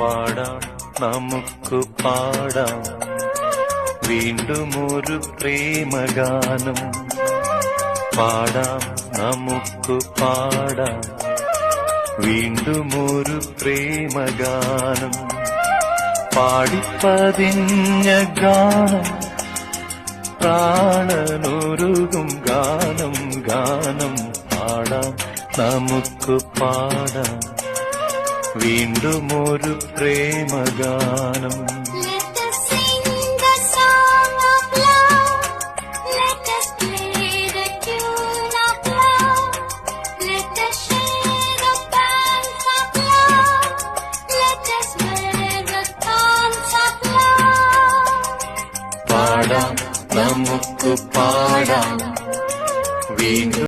പാടാം നമുക്ക് പാടാം വീണ്ടും ഒരു പ്രേമഗാനം. പാടാം നമുക്ക് പാടാം വീണ്ടും ഒരു പ്രേമഗാനം. പാടിപ്പതിഞ്ഞ ഗാനം പ്രാണനുരുകും ഗാനം ഗാനം. പാടാം നമുക്ക് പാടാം വീണ്ടും ഒരു പ്രേമഗാനം. പാടാം നമുക്ക് പാടാം വീണ്ടും